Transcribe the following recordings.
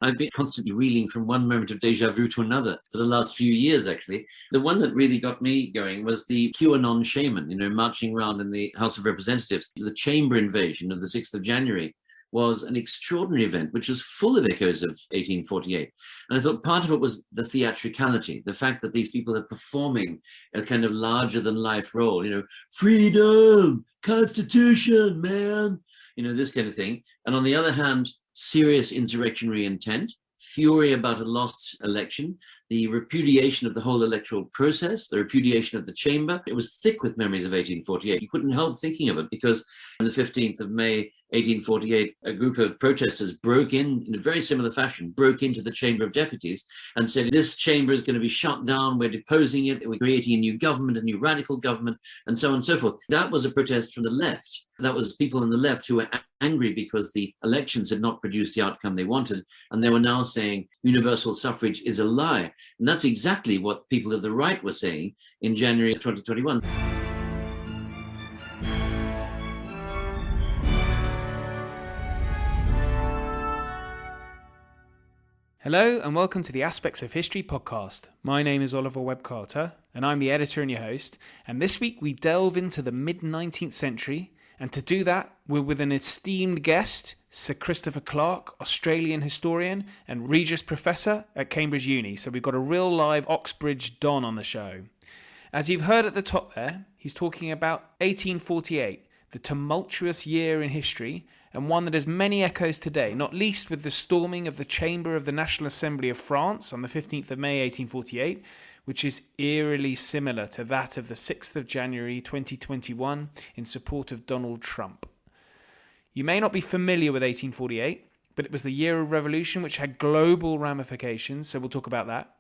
I've been constantly reeling from one moment of deja vu to another for the last few years, actually. The one that really got me going was the QAnon shaman, marching around in the House of Representatives. The chamber invasion of the 6th of January was an extraordinary event, which was full of echoes of 1848. And I thought part of it was the theatricality, the fact that these people are performing a kind of larger than life role, freedom, constitution, man, this kind of thing. And on the other hand, serious insurrectionary intent, fury about a lost election, the repudiation of the whole electoral process, the repudiation of the chamber. It was thick with memories of 1848. You couldn't help thinking of it because on the 15th of May, 1848, a group of protesters broke in a very similar fashion, broke into the Chamber of Deputies and said, this chamber is going to be shut down, we're deposing it, we're creating a new government, a new radical government, and so on and so forth. That was a protest from the left. That was people on the left who were angry because the elections had not produced the outcome they wanted, and they were now saying universal suffrage is a lie. And that's exactly what people of the right were saying in January 2021. Hello and welcome to the Aspects of History podcast. My name is Oliver Webb-Carter and I'm the editor and your host. And this week we delve into the mid-19th century. And to do that, we're with an esteemed guest, Sir Christopher Clark, Australian historian and Regius Professor at Cambridge Uni. So we've got a real live Oxbridge Don on the show. As you've heard at the top there, he's talking about 1848, the tumultuous year in history, and one that has many echoes today, not least with the storming of the Chamber of the National Assembly of France on the 15th of May 1848, which is eerily similar to that of the 6th of January 2021 in support of Donald Trump. You may not be familiar with 1848, but it was the year of revolution which had global ramifications, so we'll talk about that.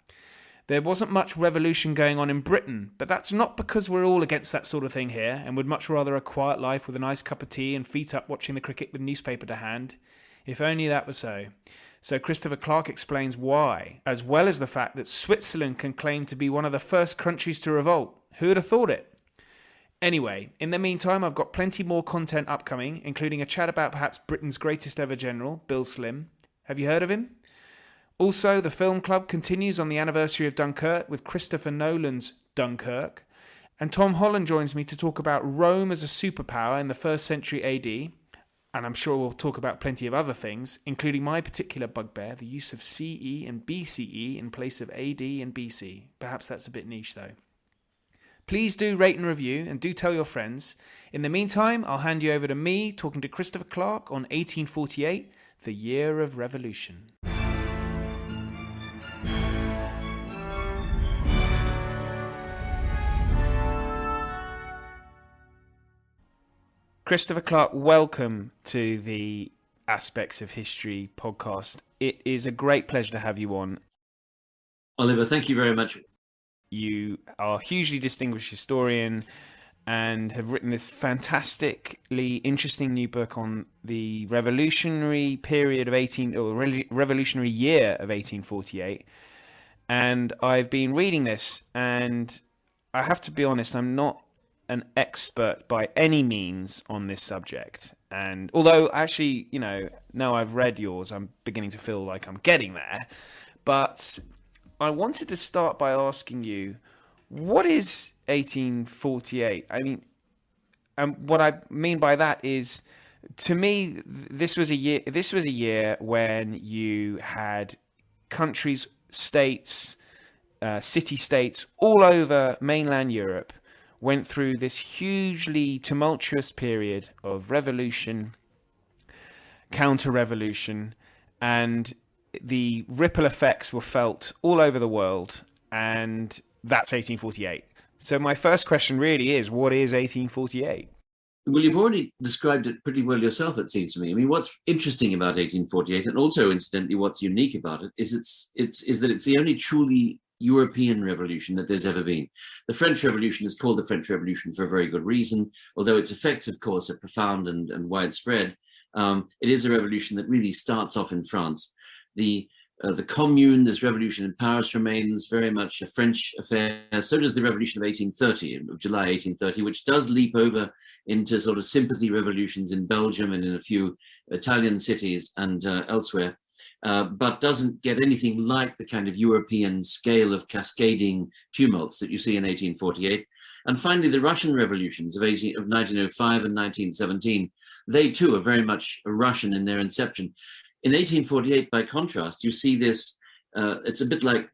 There wasn't much revolution going on in Britain, but that's not because we're all against that sort of thing here and would much rather a quiet life with a nice cup of tea and feet up watching the cricket with newspaper to hand. If only that were so. So Christopher Clark explains why, as well as the fact that Switzerland can claim to be one of the first countries to revolt. Who would have thought it? Anyway, in the meantime, I've got plenty more content upcoming, including a chat about perhaps Britain's greatest ever general, Bill Slim. Have you heard of him? Also, the film club continues on the anniversary of Dunkirk with Christopher Nolan's Dunkirk. And Tom Holland joins me to talk about Rome as a superpower in the 1st century AD. And I'm sure we'll talk about plenty of other things, including my particular bugbear, the use of CE and BCE in place of AD and BC. Perhaps that's a bit niche though. Please do rate and review and do tell your friends. In the meantime, I'll hand you over to me talking to Christopher Clark on 1848, the year of revolution. Christopher Clark, welcome to the Aspects of History podcast. It is a great pleasure to have you on. Oliver, thank you very much. You are a hugely distinguished historian and have written this fantastically interesting new book on the revolutionary period of revolutionary year of 1848. And I've been reading this, and I have to be honest, I'm not an expert by any means on this subject. And although actually, now I've read yours, I'm beginning to feel like I'm getting there. But I wanted to start by asking you, what is 1848? I mean, what I mean by that is, to me, this was a year when you had countries, states, city-states all over mainland Europe went through this hugely tumultuous period of revolution, counter-revolution, and the ripple effects were felt all over the world, and that's 1848. So my first question really is, what is 1848? Well, you've already described it pretty well yourself, it seems to me. I mean, what's interesting about 1848, and also incidentally what's unique about it, is that it's the only truly European revolution that there's ever been. The French Revolution is called the French Revolution for a very good reason, although its effects, of course, are profound and widespread. It is a revolution that really starts off in France. The Commune, this revolution in Paris, remains very much a French affair. So does the revolution of 1830, of July 1830, which does leap over into sort of sympathy revolutions in Belgium and in a few Italian cities and elsewhere. but doesn't get anything like the kind of European scale of cascading tumults that you see in 1848. And finally, the Russian revolutions of 1905 and 1917, they too are very much Russian in their inception. In 1848, by contrast, you see this, it's a bit like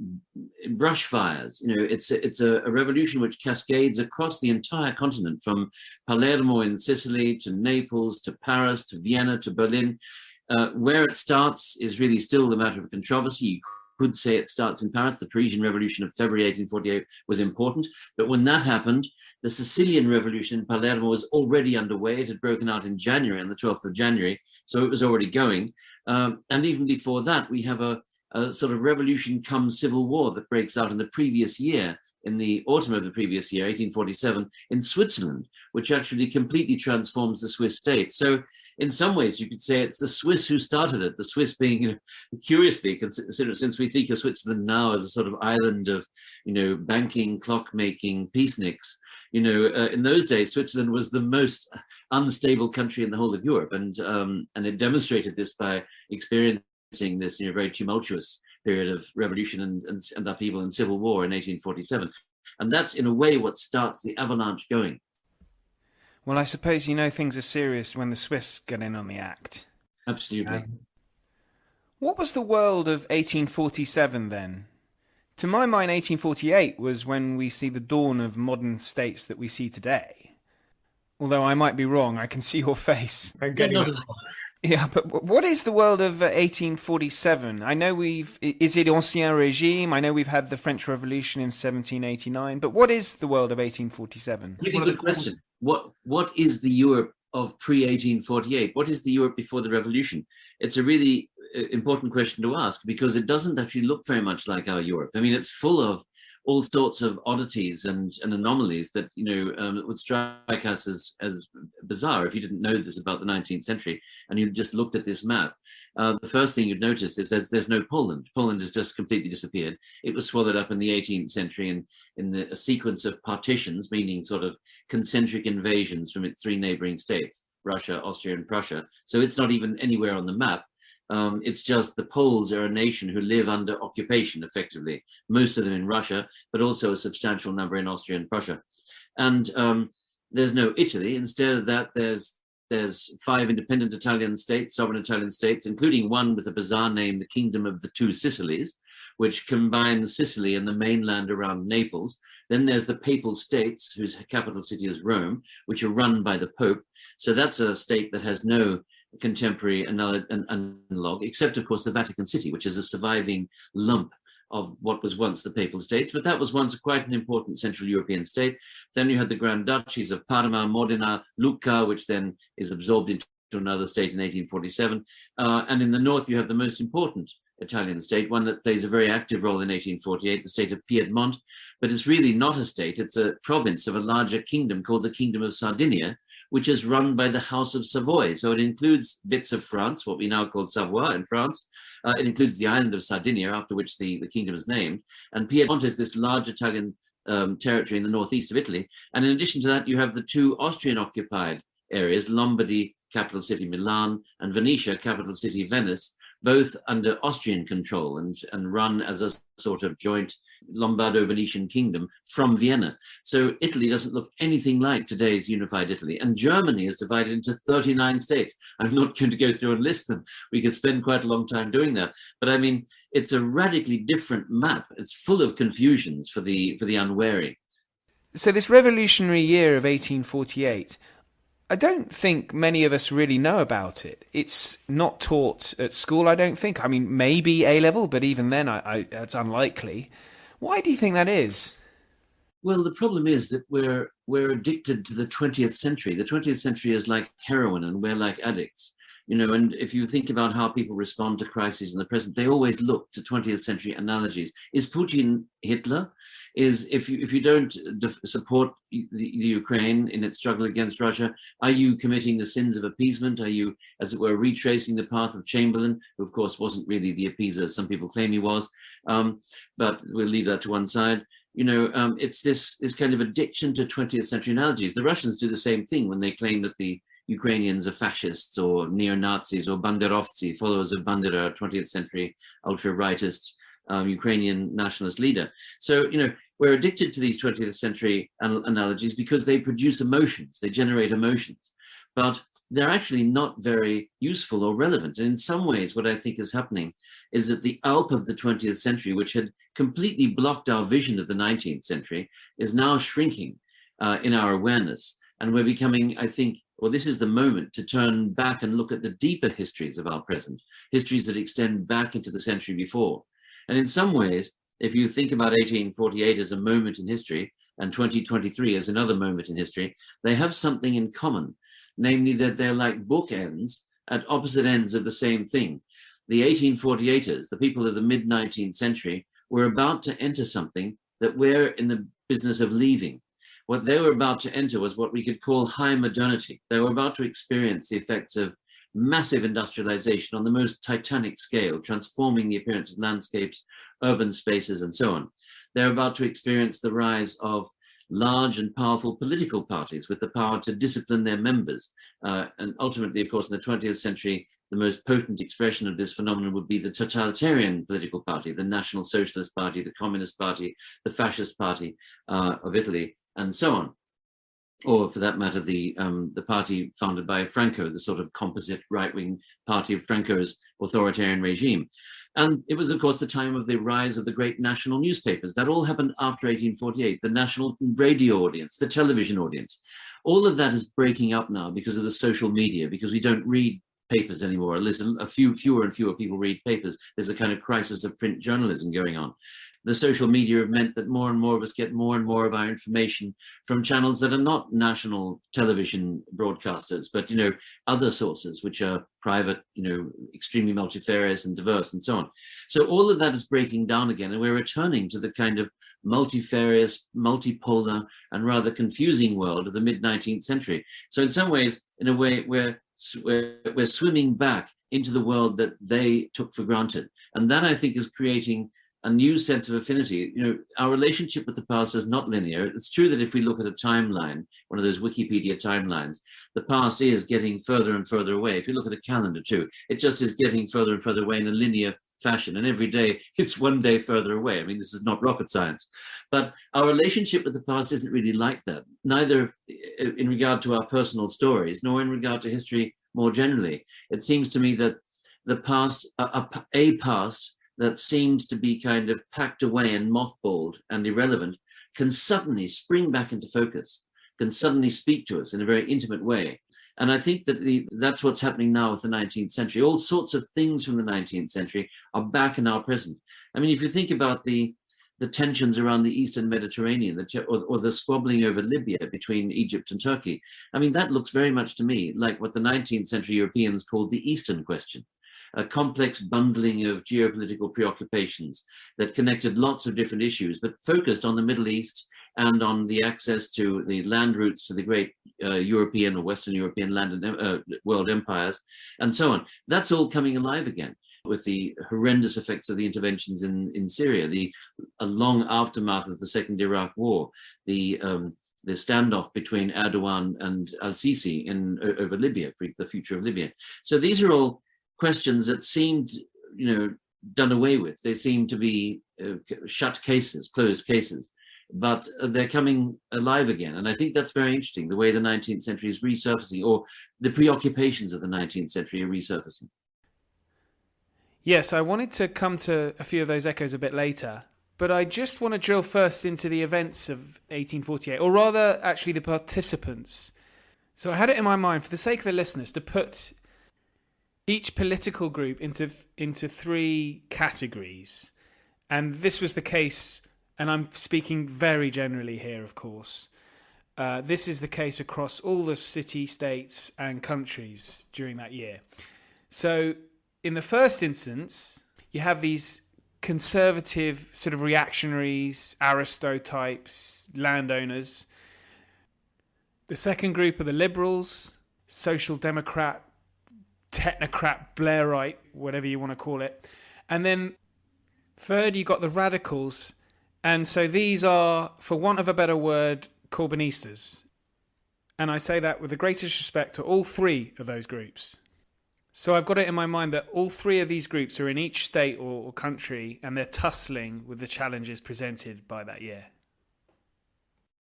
brush fires. It's a revolution which cascades across the entire continent, from Palermo in Sicily to Naples to Paris to Vienna to Berlin. Where it starts is really still a matter of controversy. You could say it starts in Paris. The Parisian Revolution of February 1848 was important. But when that happened, the Sicilian Revolution in Palermo was already underway. It had broken out in January, on the 12th of January, so it was already going. And even before that, we have a sort of revolution come civil war that breaks out in the previous year, in the autumn of the previous year, 1847, in Switzerland, which actually completely transforms the Swiss state. So in some ways, you could say it's the Swiss who started it, the Swiss being, curiously, considered, since we think of Switzerland now as a sort of island of, banking, clockmaking, peaceniks, in those days, Switzerland was the most unstable country in the whole of Europe. And it demonstrated this by experiencing this very tumultuous period of revolution and upheaval and civil war in 1847. And that's, in a way, what starts the avalanche going. Well, I suppose things are serious when the Swiss get in on the act. Absolutely. What was the world of 1847 then? To my mind, 1848 was when we see the dawn of modern states that we see today. Although I might be wrong, I can see your face. Yeah, but what is the world of 1847? I know is it Ancien Régime? I know we've had the French Revolution in 1789, but what is the world of 1847? Really good question. What is the Europe of pre-1848? What is the Europe before the revolution? It's a really important question to ask, because it doesn't actually look very much like our Europe. I mean, it's full of all sorts of oddities and anomalies that would strike us as bizarre if you didn't know this about the 19th century and you just looked at this map. The first thing you'd notice is there's no Poland. Poland has just completely disappeared. It was swallowed up in the 18th century in a sequence of partitions, meaning sort of concentric invasions from its three neighboring states, Russia, Austria, and Prussia. So it's not even anywhere on the map. It's just the Poles are a nation who live under occupation, effectively, most of them in Russia, but also a substantial number in Austria and Prussia. And there's no Italy. Instead of that, there's 5 independent Italian states, sovereign Italian states, including one with a bizarre name, the Kingdom of the Two Sicilies, which combines Sicily and the mainland around Naples. Then there's the Papal States, whose capital city is Rome, which are run by the Pope. So that's a state that has no contemporary analog, except, of course, the Vatican City, which is a surviving lump of what was once the Papal States, but that was once quite an important Central European state. Then you had the Grand Duchies of Parma, Modena, Lucca, which then is absorbed into another state in 1847. And in the north, you have the most important Italian state, one that plays a very active role in 1848, the state of Piedmont, but it's really not a state, it's a province of a larger kingdom called the Kingdom of Sardinia, which is run by the House of Savoy. So it includes bits of France, what we now call Savoie in France. It includes the island of Sardinia, after which the kingdom is named. And Piedmont is this large Italian territory in the northeast of Italy. And in addition to that, you have the 2 Austrian-occupied areas, Lombardy, capital city Milan, and Venetia, capital city Venice, both under Austrian control and run as a sort of joint Lombardo-Venetian kingdom from Vienna. So Italy doesn't look anything like today's unified Italy. And Germany is divided into 39 states. I'm not going to go through and list them. We could spend quite a long time doing that. But I mean, it's a radically different map. It's full of confusions for the unwary. So this revolutionary year of 1848, I don't think many of us really know about it. It's not taught at school, I don't think. I mean, maybe A-level, but even then, that's unlikely. Why do you think that is? Well, the problem is that we're addicted to the 20th century. The 20th century is like heroin, and we're like addicts. And if you think about how people respond to crises in the present, they always look to 20th century analogies. Is Putin Hitler? If you don't support the Ukraine in its struggle against Russia, are you committing the sins of appeasement? Are you, as it were, retracing the path of Chamberlain, who of course wasn't really the appeaser some people claim he was? But we'll leave that to one side. It's this kind of addiction to 20th century analogies. The Russians do the same thing when they claim that the Ukrainians are fascists or neo-Nazis or banderovцы, followers of Bandera, 20th century ultra-rightist Ukrainian nationalist leader. So, we're addicted to these 20th century analogies because they produce emotions, they generate emotions, but they're actually not very useful or relevant. And in some ways, what I think is happening is that the Alp of the 20th century, which had completely blocked our vision of the 19th century, is now shrinking in our awareness. And we're becoming, I think, well, this is the moment to turn back and look at the deeper histories of our present, histories that extend back into the century before. And in some ways, if you think about 1848 as a moment in history and 2023 as another moment in history, they have something in common, namely that they're like bookends at opposite ends of the same thing. The 1848ers, the people of the mid-19th century, were about to enter something that we're in the business of leaving. What they were about to enter was what we could call high modernity. They were about to experience the effects of massive industrialization on the most titanic scale, transforming the appearance of landscapes, urban spaces, and so on. They're about to experience the rise of large and powerful political parties with the power to discipline their members. And ultimately, of course, in the 20th century, the most potent expression of this phenomenon would be the totalitarian political party, the National Socialist Party, the Communist Party, the Fascist Party of Italy, and so on. Or for that matter, the party founded by Franco, the sort of composite right-wing party of Franco's authoritarian regime. And it was, of course, the time of the rise of the great national newspapers. That all happened after 1848, the national radio audience, the television audience. All of that is breaking up now because of the social media, because we don't read papers anymore. At least fewer and fewer people read papers. There's a kind of crisis of print journalism going on. The social media have meant that more and more of us get more and more of our information from channels that are not national television broadcasters, but, other sources which are private, extremely multifarious and diverse and so on. So all of that is breaking down again, and we're returning to the kind of multifarious, multipolar, and rather confusing world of the mid-19th century. So in some ways, in a way, we're swimming back into the world that they took for granted. And that, I think, is creating a new sense of affinity. Our relationship with the past is not linear. It's true that if we look at a timeline, one of those Wikipedia timelines, the past is getting further and further away. If you look at a calendar too, it just is getting further and further away in a linear fashion. And every day it's one day further away. I mean, this is not rocket science. But our relationship with the past isn't really like that, neither in regard to our personal stories, nor in regard to history more generally. It seems to me that the past, a past that seems to be kind of packed away and mothballed and irrelevant, can suddenly spring back into focus, can suddenly speak to us in a very intimate way. And I think that that's what's happening now with the 19th century. All sorts of things from the 19th century are back in our present. I mean, if you think about the tensions around the Eastern Mediterranean, or the squabbling over Libya between Egypt and Turkey, I mean, that looks very much to me like what the 19th century Europeans called the Eastern question. A complex bundling of geopolitical preoccupations that connected lots of different issues, but focused on the Middle East and on the access to the land routes to the great European or Western European land and world empires, and so on. That's all coming alive again with the horrendous effects of the interventions in Syria, a long aftermath of the Second Iraq War, the standoff between Erdogan and al-Sisi over Libya, for the future of Libya. So these are all questions that seemed, done away with. They seem to be shut cases, closed cases, but they're coming alive again. And I think that's very interesting, the way the 19th century is resurfacing, or the preoccupations of the 19th century are resurfacing. Yes, I wanted to come to a few of those echoes a bit later, but I just want to drill first into the events of 1848, or rather, actually, the participants. So I had it in my mind, for the sake of the listeners, to put each political group into three categories. And this was the case, and I'm speaking very generally here, of course. This is the case across all the city-states and countries during that year. So in the first instance, you have these conservative sort of reactionaries, aristo-types, landowners. The second group are the liberals, social democrat, technocrat, Blairite, whatever you want to call it. And then third, you got the radicals. And so these are, for want of a better word, Corbynistas. And I say that with the greatest respect to all three of those groups. So I've got it in my mind that all three of these groups are in each state or country, and they're tussling with the challenges presented by that year.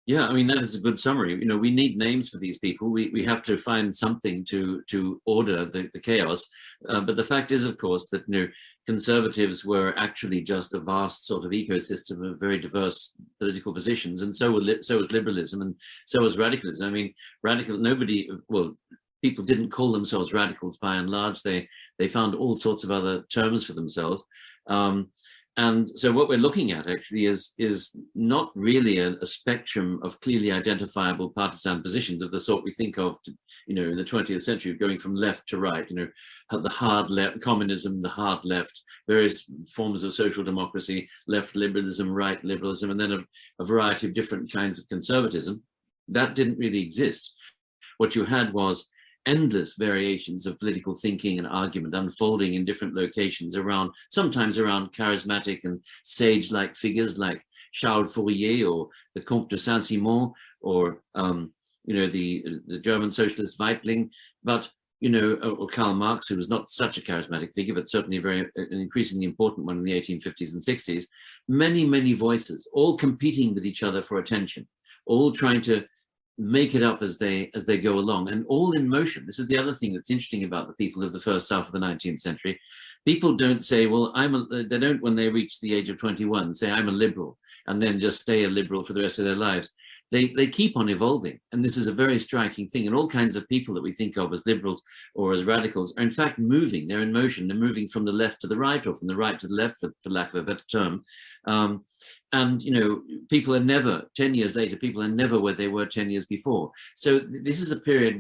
Yeah, I mean, that is a good summary. We need names for these people. We have to find something to order the chaos. But the fact is, of course, that conservatives were actually just a vast sort of ecosystem of very diverse political positions, and so was liberalism, and so was radicalism. I mean, people didn't call themselves radicals by and large. They found all sorts of other terms for themselves. And so what we're looking at actually is not really a spectrum of clearly identifiable partisan positions of the sort we think of, in the 20th century, going from left to right, the hard left, communism, the hard left, various forms of social democracy, left liberalism, right liberalism, and then a variety of different kinds of conservatism. That didn't really exist. What you had was endless variations of political thinking and argument unfolding in different locations sometimes around charismatic and sage-like figures like Charles Fourier or the Comte de Saint-Simon or the German socialist Weitling, but or Karl Marx, who was not such a charismatic figure, but certainly an increasingly important one in the 1850s and 60s. Many, many voices, all competing with each other for attention, all trying to make it up as they go along, and all in motion. This is the other thing that's interesting about the people of the first half of the 19th century. People don't say, well, they don't, when they reach the age of 21, say, I'm a liberal, and then just stay a liberal for the rest of their lives. They keep on evolving, and this is a very striking thing. And all kinds of people that we think of as liberals or as radicals are in fact moving. They're in motion. They're moving from the left to the right, or from the right to the left, for lack of a better term. And people are never, 10 years later, people are never where they were 10 years before. So this is a period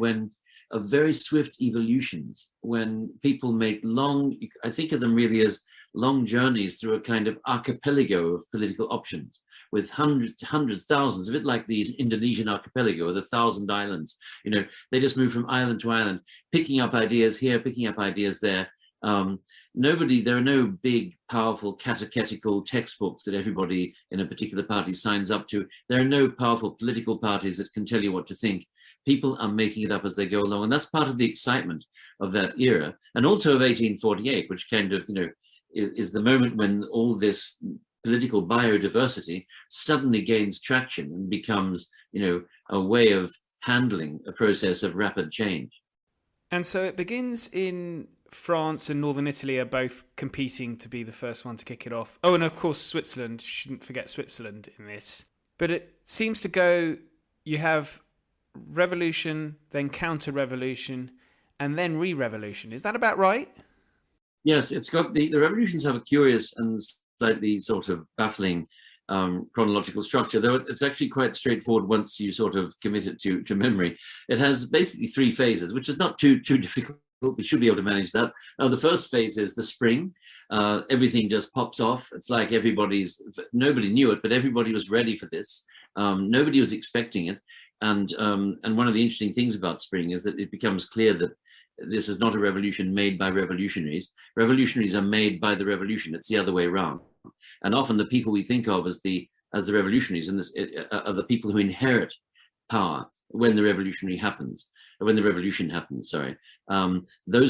of very swift evolutions, when people make I think of them really as long journeys through a kind of archipelago of political options, with hundreds, thousands, a bit like the Indonesian archipelago or the 1,000 islands. They just move from island to island, picking up ideas here, picking up ideas there. There are no big, powerful catechetical textbooks that everybody in a particular party signs up to. There are no powerful political parties that can tell you what to think. People are making it up as they go along. And that's part of the excitement of that era. And also of 1848, which kind of, is the moment when all this political biodiversity suddenly gains traction and becomes, a way of handling a process of rapid change. And so it begins in France and Northern Italy are both competing to be the first one to kick it off. Oh, and of course, Switzerland. Shouldn't forget Switzerland in this. But it seems to go, you have revolution, then counter-revolution, and then re-revolution. Is that about right? Yes, it's got the revolutions have a curious and slightly sort of baffling chronological structure, though it's actually quite straightforward once you sort of commit it to memory. It has basically three phases, which is not too difficult. We should be able to manage that. Now, the first phase is the spring. Everything just pops off. It's like nobody knew it, but everybody was ready for this. Nobody was expecting it. And one of the interesting things about spring is that it becomes clear that this is not a revolution made by revolutionaries. Revolutionaries are made by the revolution. It's the other way around. And often the people we think of as the revolutionaries are the people who inherit power when the revolution happens. Those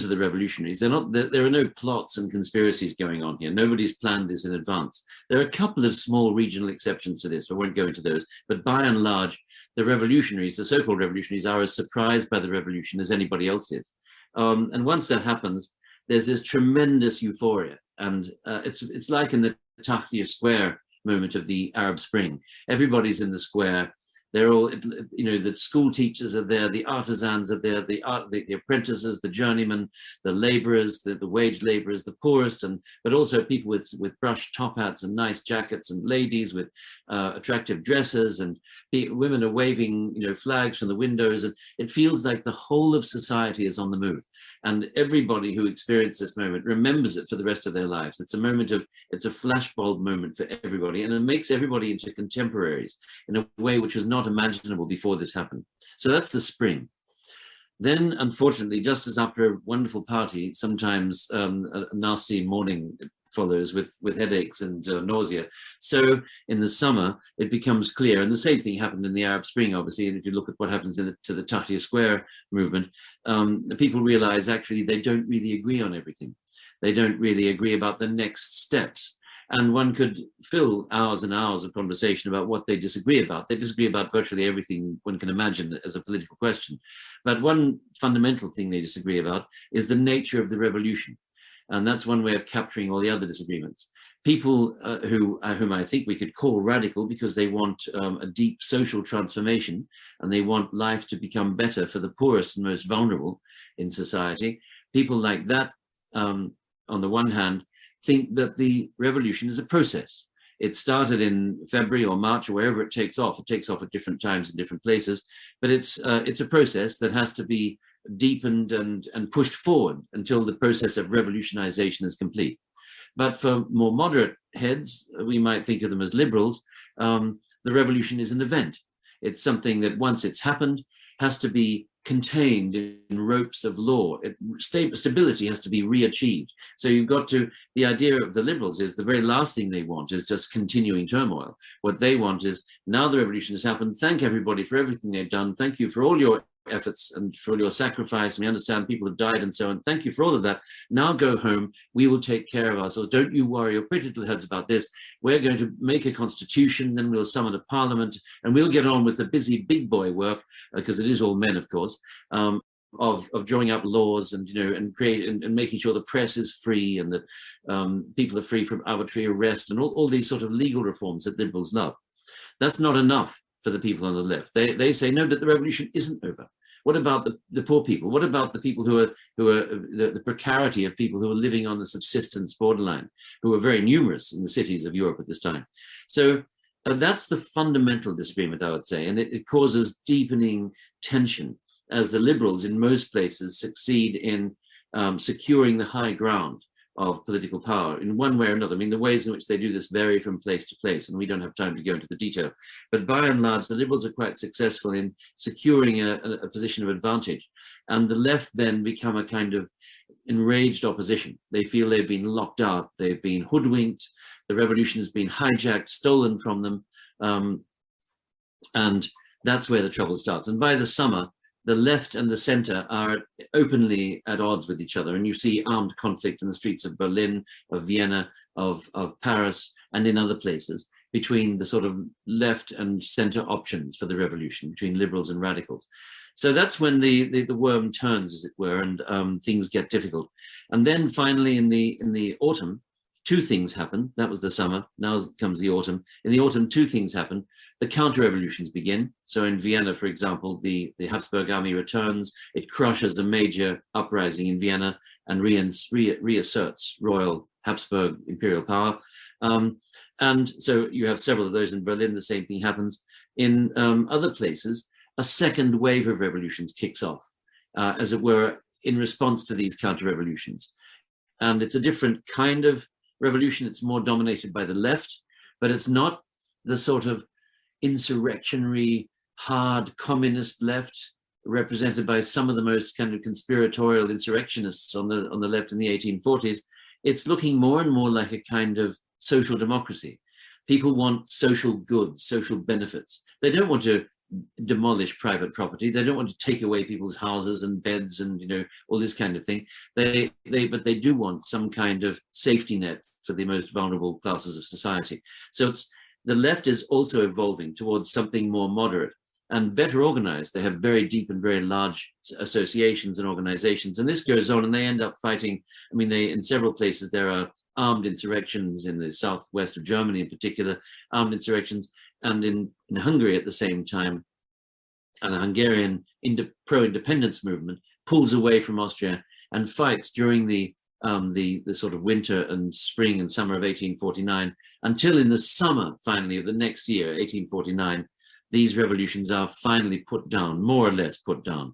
are the revolutionaries. There are no plots and conspiracies going on here. Nobody's planned this in advance. There are a couple of small regional exceptions to this. I won't go into those. But by and large, the revolutionaries, the so-called revolutionaries, are as surprised by the revolution as anybody else is. And once that happens, there's this tremendous euphoria. And it's like in the Tahrir Square moment of the Arab Spring. Everybody's in the square. They're all, the school teachers are there, the artisans are there, the apprentices, the journeymen, the laborers, the wage laborers, the poorest, but also people with brushed top hats and nice jackets, and ladies with attractive dresses, and women are waving, flags from the windows, and it feels like the whole of society is on the move. And everybody who experienced this moment remembers it for the rest of their lives. It's a flashbulb moment for everybody, and it makes everybody into contemporaries in a way which was not imaginable before this happened. So that's the spring. Then, unfortunately, just as after a wonderful party, sometimes a nasty morning follows with headaches and nausea. So in the summer, it becomes clear, and the same thing happened in the Arab Spring, obviously, and if you look at what happens to the Tahrir Square movement, the people realize actually they don't really agree on everything. They don't really agree about the next steps. And one could fill hours and hours of conversation about what they disagree about. They disagree about virtually everything one can imagine as a political question. But one fundamental thing they disagree about is the nature of the revolution. And that's one way of capturing all the other disagreements. People whom I think we could call radical because they want a deep social transformation and they want life to become better for the poorest and most vulnerable in society. People like that, on the one hand, think that the revolution is a process. It started in February or March or wherever it takes off. It takes off at different times in different places, but it's a process that has to be deepened and pushed forward until the process of revolutionization is complete. But for more moderate heads, we might think of them as liberals, the revolution is an event. It's something that once it's happened has to be contained in ropes of law. Stability has to be re-achieved. So you've got to, the idea of the liberals is the very last thing they want is just continuing turmoil. What they want is, now the revolution has happened, thank everybody for everything they've done. Thank you for all your efforts and for all your sacrifice. And we understand people have died and so on. Thank you for all of that. Now go home. We will take care of ourselves. Don't you worry your pretty little heads about this. We're going to make a constitution, then we'll summon a parliament, and we'll get on with the busy big boy work, because it is all men, of course, of drawing up laws and, and and making sure the press is free and that people are free from arbitrary arrest and all these sort of legal reforms that liberals love. That's not enough for the people on the left. They say, no, but the revolution isn't over. What about the poor people? What about the people who are the precarity of people who are living on the subsistence borderline, who are very numerous in the cities of Europe at this time? So that's the fundamental disagreement, I would say, and it causes deepening tension as the liberals in most places succeed in securing the high ground of political power in one way or another. I mean, the ways in which they do this vary from place to place, and we don't have time to go into the detail. But by and large, the liberals are quite successful in securing a position of advantage. And the left then become a kind of enraged opposition. They feel they've been locked up, they've been hoodwinked, the revolution has been hijacked, stolen from them. And that's where the trouble starts. And by the summer, the left and the center are openly at odds with each other. And you see armed conflict in the streets of Berlin, of Vienna, of Paris, and in other places between the sort of left and center options for the revolution, between liberals and radicals. So that's when the worm turns, as it were, and things get difficult. And then finally in the autumn, two things happen. That was the summer. Now comes the autumn. In the autumn, two things happen. The counter-revolutions begin. So in Vienna, for example, the Habsburg army returns. It crushes a major uprising in Vienna and reasserts royal Habsburg imperial power. And so you have several of those in Berlin. The same thing happens. In other places, a second wave of revolutions kicks off, as it were, in response to these counter-revolutions. And it's a different kind of revolution. It's more dominated by the left, but it's not the sort of insurrectionary, hard communist left represented by some of the most kind of conspiratorial insurrectionists on the left in the 1840s. It's looking more and more like a kind of social democracy. People want social goods, social benefits. They don't want to demolish private property. They don't want to take away people's houses and beds and all this kind of thing. But they do want some kind of safety net for the most vulnerable classes of society. So the left is also evolving towards something more moderate and better organized. They have very deep and very large associations and organizations, and this goes on, and they end up fighting. I mean, in several places there are armed insurrections in the southwest of Germany, in particular, armed insurrections, and in Hungary at the same time, and a Hungarian pro-independence movement pulls away from Austria and fights during the sort of winter and spring and summer of 1849, until in the summer, finally, of the next year, 1849, these revolutions are finally put down, more or less put down.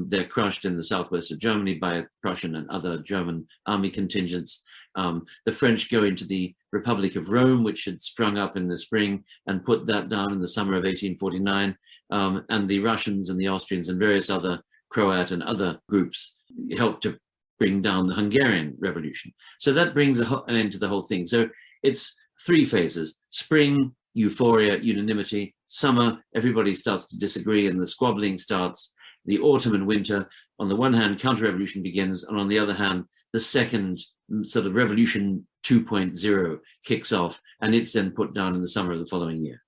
They're crushed in the southwest of Germany by Prussian and other German army contingents. The French go into the Republic of Rome, which had sprung up in the spring, and put that down in the summer of 1849. And the Russians and the Austrians and various other Croat and other groups helped to bring down the Hungarian Revolution. So that brings an end to the whole thing. So it's 3 phases: spring, euphoria, unanimity; summer, everybody starts to disagree and the squabbling starts; the autumn and winter, on the one hand, counter-revolution begins, and on the other hand, the second sort of revolution 2.0 kicks off, and it's then put down in the summer of the following year.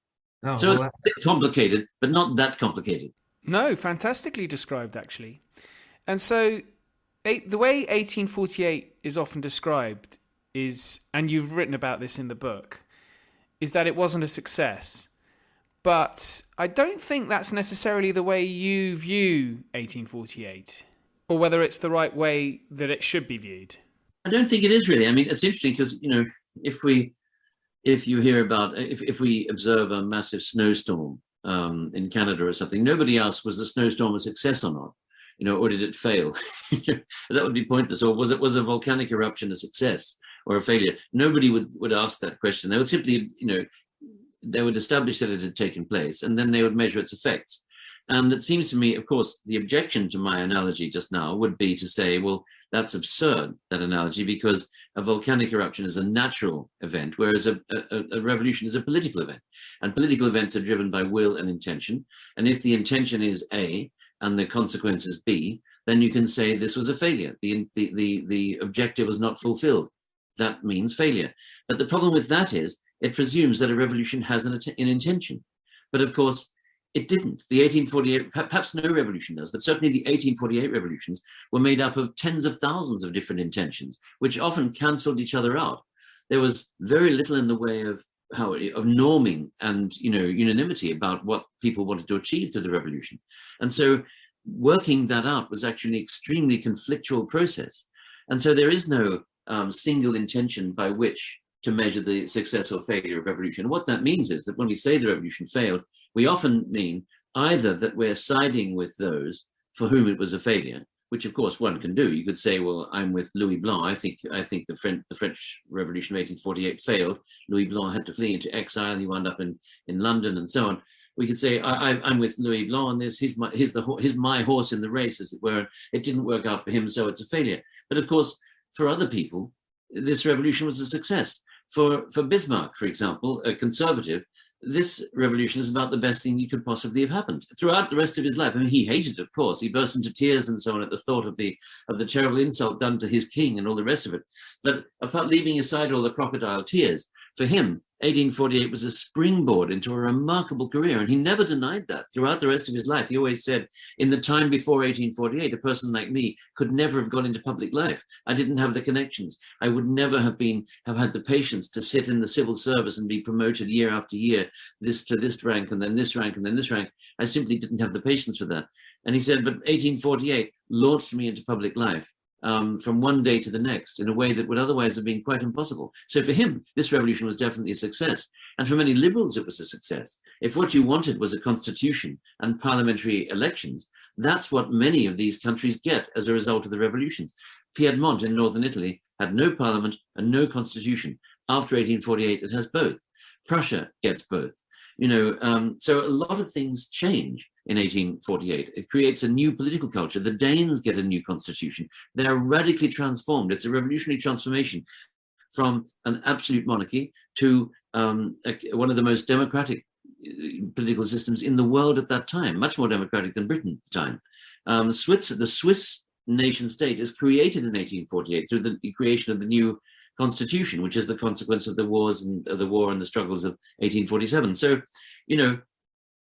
Oh, so it's a bit complicated, but not that complicated. No, fantastically described, actually. And so the way 1848 is often described is, and you've written about this in the book, is that it wasn't a success. But I don't think that's necessarily the way you view 1848, or whether it's the right way that it should be viewed. I don't think it is really. I mean, it's interesting because, if you hear about, if we observe a massive snowstorm in Canada or something, nobody asks, was the snowstorm a success or not? Or did it fail? That would be pointless. Or was a volcanic eruption a success or a failure? Nobody would ask that question. They would simply, they would establish that it had taken place, and then they would measure its effects. And it seems to me, of course, the objection to my analogy just now would be to say, well, that's absurd, that analogy, because a volcanic eruption is a natural event, whereas a revolution is a political event. And political events are driven by will and intention. And if the intention is A and the consequence is B, then you can say this was a failure. The objective was not fulfilled. That means failure. But the problem with that is it presumes that a revolution has an intention. But of course, it didn't. The 1848, perhaps no revolution does, but certainly the 1848 revolutions were made up of tens of thousands of different intentions, which often cancelled each other out. There was very little in the way of norming and unanimity about what people wanted to achieve through the revolution. And so working that out was actually an extremely conflictual process. And so there is no single intention by which to measure the success or failure of revolution. And what that means is that when we say the revolution failed, we often mean either that we're siding with those for whom it was a failure, which of course one can do. You could say, well, I'm with Louis Blanc. I think the French Revolution of 1848 failed. Louis Blanc had to flee into exile. He wound up in London and so on. We could say, I'm with Louis Blanc on this. He's my horse in the race, as it were. It didn't work out for him, so it's a failure. But of course, for other people, this revolution was a success. For Bismarck, for example, a conservative, this revolution is about the best thing that could possibly have happened throughout the rest of his life. I mean, he hated, of course. He burst into tears and so on at the thought of the terrible insult done to his king and all the rest of it. But apart leaving aside all the crocodile tears, for him, 1848 was a springboard into a remarkable career, and he never denied that throughout the rest of his life. He always said, in the time before 1848, a person like me could never have gone into public life. I didn't have the connections. I would never have had the patience to sit in the civil service and be promoted year after year, this to this rank, and then this rank, and then this rank. I simply didn't have the patience for that. And he said, but 1848 launched me into public life. From one day to the next in a way that would otherwise have been quite impossible. So for him, this revolution was definitely a success. And for many liberals, it was a success. If what you wanted was a constitution and parliamentary elections, that's what many of these countries get as a result of the revolutions. Piedmont in northern Italy had no parliament and no constitution. After 1848, it has both. Prussia gets both. So a lot of things change in 1848. It creates a new political culture. The Danes get a new constitution. They're radically transformed. It's a revolutionary transformation from an absolute monarchy to one of the most democratic political systems in the world at that time, much more democratic than Britain at the time. The Swiss nation state is created in 1848 through the creation of the new constitution, which is the consequence of the war and the struggles of 1847. So,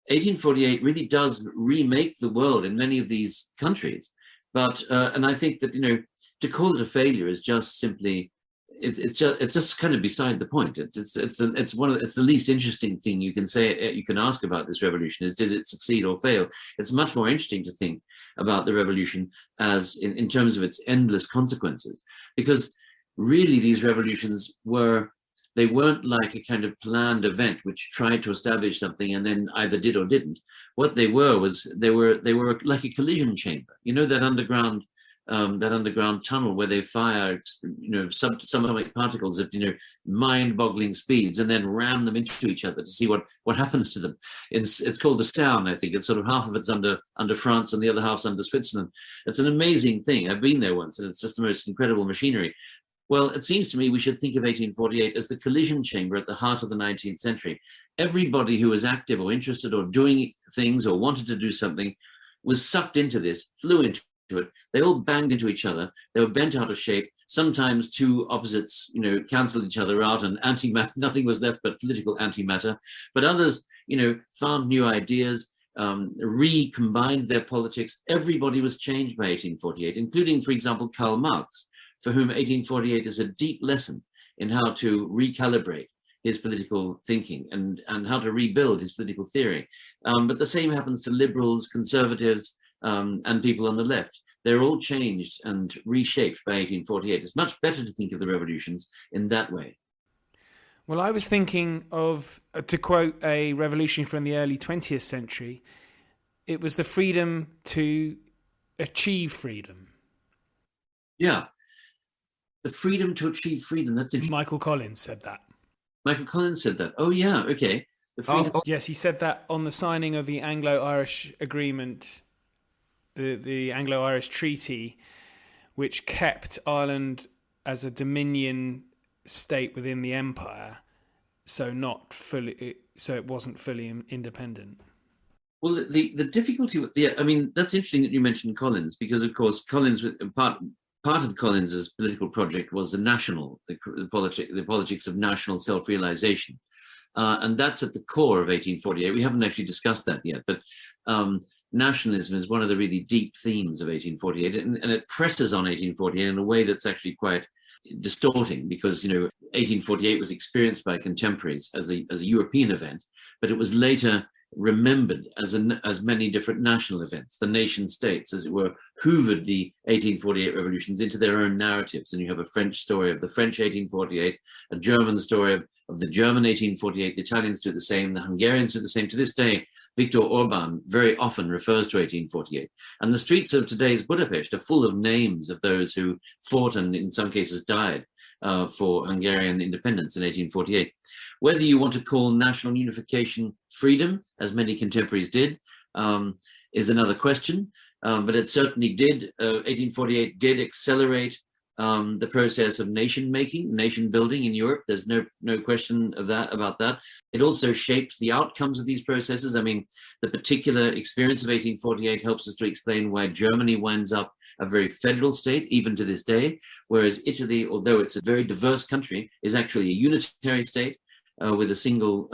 1848 really does remake the world in many of these countries. But and I think that to call it a failure is just simply it's just kind of beside the point. It's the least interesting thing you can say. You can ask about this revolution is, did it succeed or fail? It's much more interesting to think about the revolution as in terms of its endless consequences, because really these revolutions weren't like a kind of planned event which tried to establish something and then either did or didn't. What they were was they were like a collision chamber. That underground that underground tunnel where they fire, subatomic particles at, mind-boggling speeds and then ram them into each other to see what happens to them. It's called the Sound, I think. It's sort of half of it's under France and the other half's under Switzerland. It's an amazing thing. I've been there once, and it's just the most incredible machinery. Well, it seems to me we should think of 1848 as the collision chamber at the heart of the 19th century. Everybody who was active or interested or doing things or wanted to do something was sucked into this, flew into it. They all banged into each other. They were bent out of shape. Sometimes two opposites, canceled each other out, and antimatter, nothing was left but political antimatter. But others, found new ideas, recombined their politics. Everybody was changed by 1848, including, for example, Karl Marx, for whom 1848 is a deep lesson in how to recalibrate his political thinking and how to rebuild his political theory. But the same happens to liberals, conservatives, and people on the left. They're all changed and reshaped by 1848. It's much better to think of the revolutions in that way. Well, I was thinking of, to quote a revolution from the early 20th century, it was the freedom to achieve freedom. Yeah. The freedom to achieve freedom. That's interesting. Michael Collins said that. Michael Collins said that. Oh, yeah. Okay. The freedom. Yes, he said that on the signing of the Anglo-Irish agreement, the Anglo-Irish Treaty, which kept Ireland as a dominion state within the empire, so it wasn't fully independent. Well, the difficulty with that's interesting that you mentioned Collins, because of course Collins, part of Collins's political project was the politics of national self-realization, and that's at the core of 1848. We haven't actually discussed that yet, but nationalism is one of the really deep themes of 1848, and it presses on 1848 in a way that's actually quite distorting, because 1848 was experienced by contemporaries as a European event, but it was later remembered as many different national events. The nation states, as it were, hoovered the 1848 revolutions into their own narratives, and you have a French story of the French 1848, a German story of the German 1848. The Italians do the same, the Hungarians do the same. To this day, Viktor Orban very often refers to 1848, and the streets of today's Budapest are full of names of those who fought and in some cases died for Hungarian independence in 1848. Whether you want to call national unification freedom, as many contemporaries did, is another question. But it certainly did. 1848 did accelerate the process of nation making, nation building in Europe. There's no question about that. It also shaped the outcomes of these processes. I mean, the particular experience of 1848 helps us to explain why Germany winds up a very federal state, even to this day, whereas Italy, although it's a very diverse country, is actually a unitary state. With a single,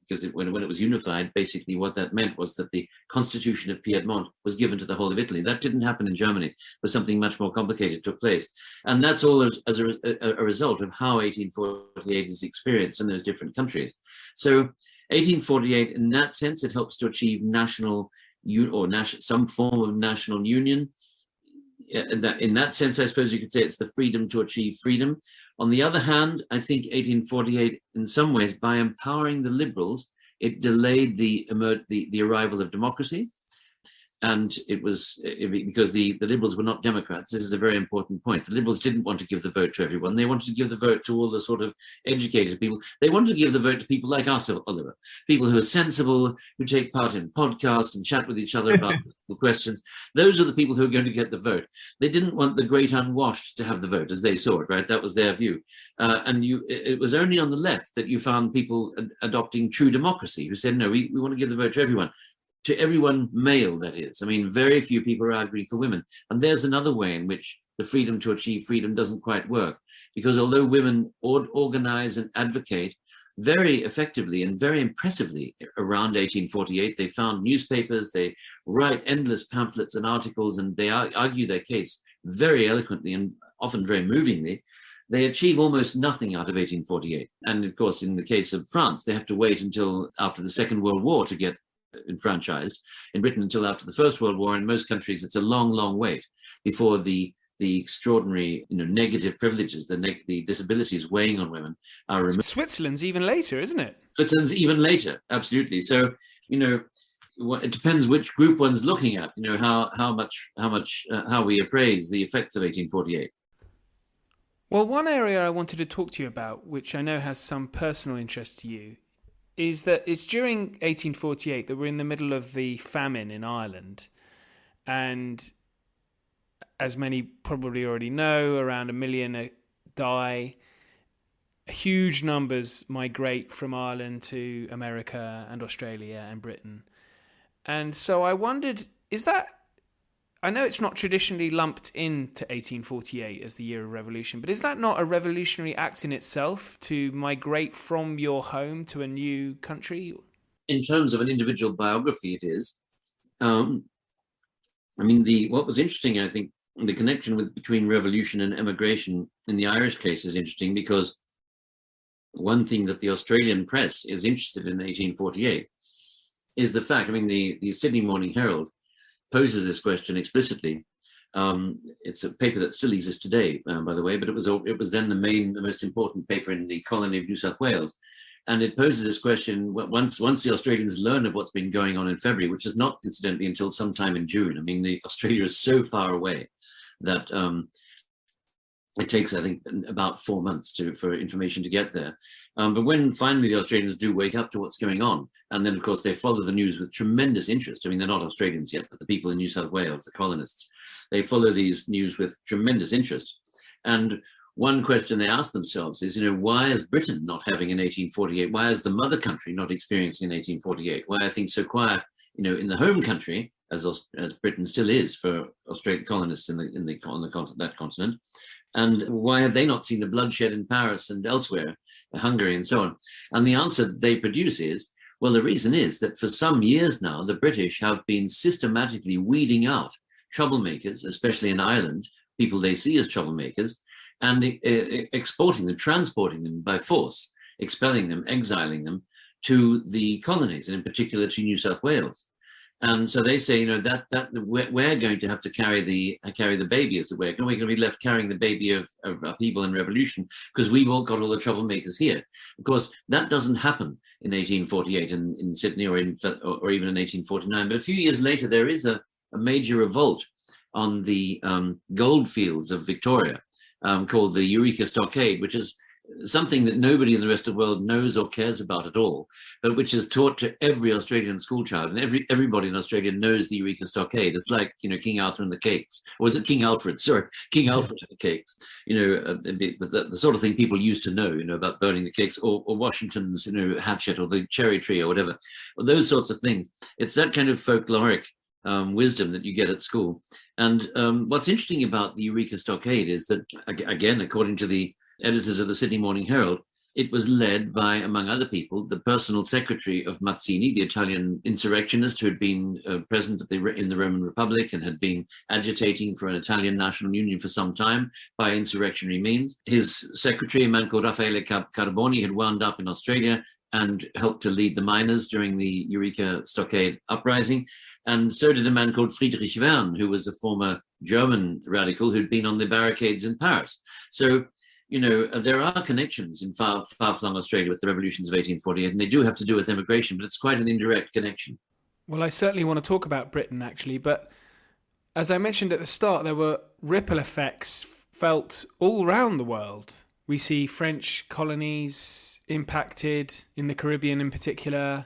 because when it was unified, basically what that meant was that the Constitution of Piedmont was given to the whole of Italy. That didn't happen in Germany, but something much more complicated took place. And that's all as a result of how 1848 is experienced in those different countries. So 1848, in that sense, it helps to achieve some form of national union. In that sense, I suppose you could say it's the freedom to achieve freedom. On the other hand, I think 1848, in some ways, by empowering the liberals, it delayed the arrival of democracy. And it was because the liberals were not Democrats. This is a very important point. The liberals didn't want to give the vote to everyone. They wanted to give the vote to all the sort of educated people. They wanted to give the vote to people like us, Oliver, people who are sensible, who take part in podcasts and chat with each other about the questions. Those are the people who are going to get the vote. They didn't want the great unwashed to have the vote, as they saw it, right? That was their view. It was only on the left that you found people adopting true democracy, who said, no, we want to give the vote to everyone. To everyone male, that is. I mean, very few people are arguing for women. And there's another way in which the freedom to achieve freedom doesn't quite work. Because although women organize and advocate very effectively and very impressively around 1848, they found newspapers, they write endless pamphlets and articles, and they argue their case very eloquently and often very movingly. They achieve almost nothing out of 1848. And of course, in the case of France, they have to wait until after the Second World War to get enfranchised. In Britain, until after the First World War. In most countries, it's a long, long wait before the extraordinary, negative privileges, the disabilities weighing on women are removed. Switzerland's even later, isn't it? Switzerland's even later, absolutely. So, it depends which group one's looking at. How we appraise the effects of 1848. Well, one area I wanted to talk to you about, which I know has some personal interest to you, is that it's during 1848 that we're in the middle of the famine in Ireland. And as many probably already know, around 1 million die. Huge numbers migrate from Ireland to America and Australia and Britain. And so I wondered, I know it's not traditionally lumped into 1848 as the year of revolution, but is that not a revolutionary act in itself to migrate from your home to a new country? In terms of an individual biography, it is. What was interesting, I think, the connection between revolution and emigration in the Irish case is interesting, because one thing that the Australian press is interested in 1848 is the fact, the Sydney Morning Herald poses this question explicitly. It's a paper that still exists today, by the way, but it was then the most important paper in the colony of New South Wales. And it poses this question once the Australians learn of what's been going on in February, which is not incidentally until sometime in June. Australia is so far away that it takes, I think, about 4 months for information to get there. But when finally the Australians do wake up to what's going on, and then, of course, they follow the news with tremendous interest. They're not Australians yet, but the people in New South Wales, the colonists, they follow these news with tremendous interest. And one question they ask themselves is, why is Britain not having an 1848? Why is the mother country not experiencing an 1848? Why are things so quiet, in the home country, as Britain still is for Australian colonists on that continent? And why have they not seen the bloodshed in Paris and elsewhere, Hungary and so on? And the answer that they produce is, well, the reason is that for some years now, the British have been systematically weeding out troublemakers, especially in Ireland, people they see as troublemakers, and exporting them, transporting them by force, expelling them, exiling them to the colonies, and in particular to New South Wales. And so they say, that we're going to have to carry the baby, as it were. We're going to be left carrying the baby of upheaval and revolution, because we've all got all the troublemakers here. Of course, that doesn't happen in 1848 in Sydney or even in 1849. But a few years later, there is a major revolt on the gold fields of Victoria, called the Eureka Stockade, which is something that nobody in the rest of the world knows or cares about at all, but which is taught to every Australian school child, and everybody in Australia knows the Eureka Stockade. It's like, King Arthur and the cakes. Or was it King Alfred? Sorry, King Alfred and the cakes. The sort of thing people used to know, about burning the cakes, or Washington's, hatchet, or the cherry tree, or whatever. Or those sorts of things. It's that kind of folkloric wisdom that you get at school. And what's interesting about the Eureka Stockade is that, again, according to the editors of the Sydney Morning Herald, it was led by, among other people, the personal secretary of Mazzini, the Italian insurrectionist who had been present in the Roman Republic and had been agitating for an Italian national union for some time by insurrectionary means. His secretary, a man called Raffaele Carboni, had wound up in Australia and helped to lead the miners during the Eureka Stockade uprising. And so did a man called Friedrich Wern, who was a former German radical who'd been on the barricades in Paris. So, there are connections in far-flung Australia with the revolutions of 1848, and they do have to do with immigration, but it's quite an indirect connection. Well, I certainly want to talk about Britain, actually, but as I mentioned at the start, there were ripple effects felt all around the world. We see French colonies impacted, in the Caribbean in particular.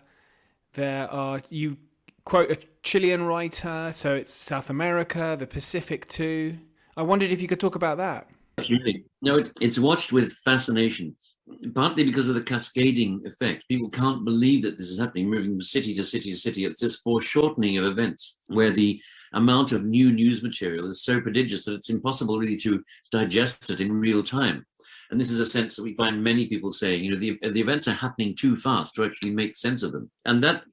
You quote a Chilean writer, so it's South America, the Pacific too. I wondered if you could talk about that. Absolutely. No, it's watched with fascination, partly because of the cascading effect. People can't believe that this is happening, moving from city to city to city. It's this foreshortening of events where the amount of new news material is so prodigious that it's impossible really to digest it in real time. And this is a sense that we find many people saying, the events are happening too fast to actually make sense of them. And that,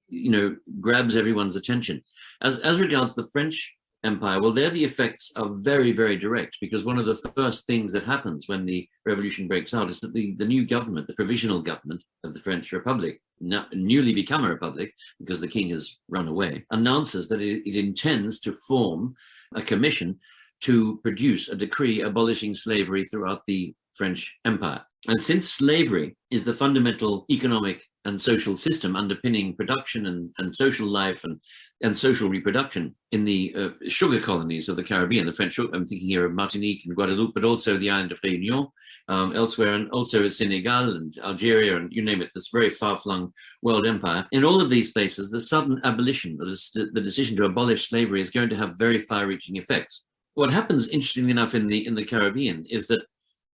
grabs everyone's attention. As regards the French Empire, well, there the effects are very, very direct, because one of the first things that happens when the revolution breaks out is that the new government, the provisional government of the French Republic, newly become a republic because the king has run away, announces that it intends to form a commission to produce a decree abolishing slavery throughout the French Empire. And since slavery is the fundamental economic and social system underpinning production and social life and social reproduction in the sugar colonies of the Caribbean, the French, I'm thinking here of Martinique and Guadeloupe, but also the island of Réunion, elsewhere, and also Senegal and Algeria, and you name it, this very far-flung world empire. In all of these places, the sudden abolition, the decision to abolish slavery, is going to have very far-reaching effects. What happens, interestingly enough, in the Caribbean is that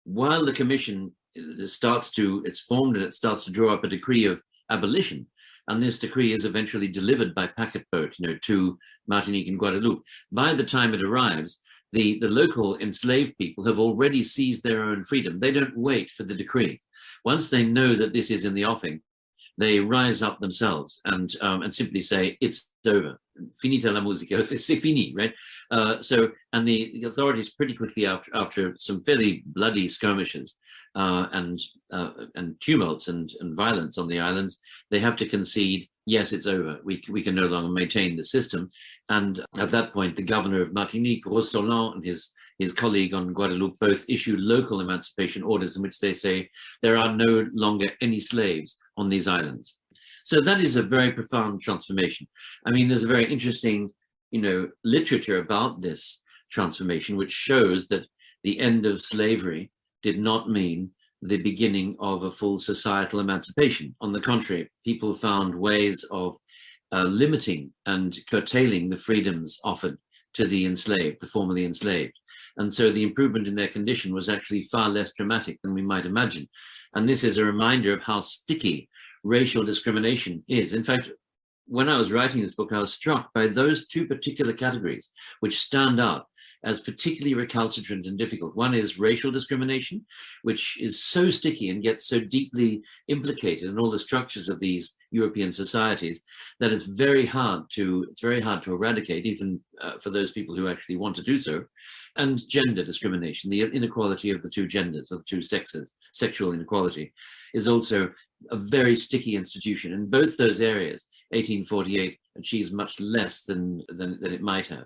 while the commission it's formed and it starts to draw up a decree of abolition, and this decree is eventually delivered by packet boat, to Martinique and Guadeloupe. By the time it arrives, the local enslaved people have already seized their own freedom. They don't wait for the decree. Once they know that this is in the offing, they rise up themselves and simply say, it's over. Finita la musica, c'est fini, right? And the authorities pretty quickly after some fairly bloody skirmishes and tumults and violence on the islands, they have to concede, yes, it's over. We can no longer maintain the system. And at that point, the governor of Martinique, Rostolan, and his colleague on Guadeloupe both issued local emancipation orders in which they say there are no longer any slaves on these islands. So that is a very profound transformation. I mean, there's a very interesting, literature about this transformation, which shows that the end of slavery did not mean the beginning of a full societal emancipation. On the contrary, people found ways of limiting and curtailing the freedoms offered to the enslaved, the formerly enslaved. And so the improvement in their condition was actually far less dramatic than we might imagine. And this is a reminder of how sticky racial discrimination is. In fact, when I was writing this book, I was struck by those two particular categories which stand out as particularly recalcitrant and difficult. One is racial discrimination, which is so sticky and gets so deeply implicated in all the structures of these European societies that it's very hard to eradicate, even for those people who actually want to do so. And gender discrimination, the inequality of the two genders, of the two sexes, sexual inequality, is also a very sticky institution. In both those areas, 1848 achieves much less than it might have.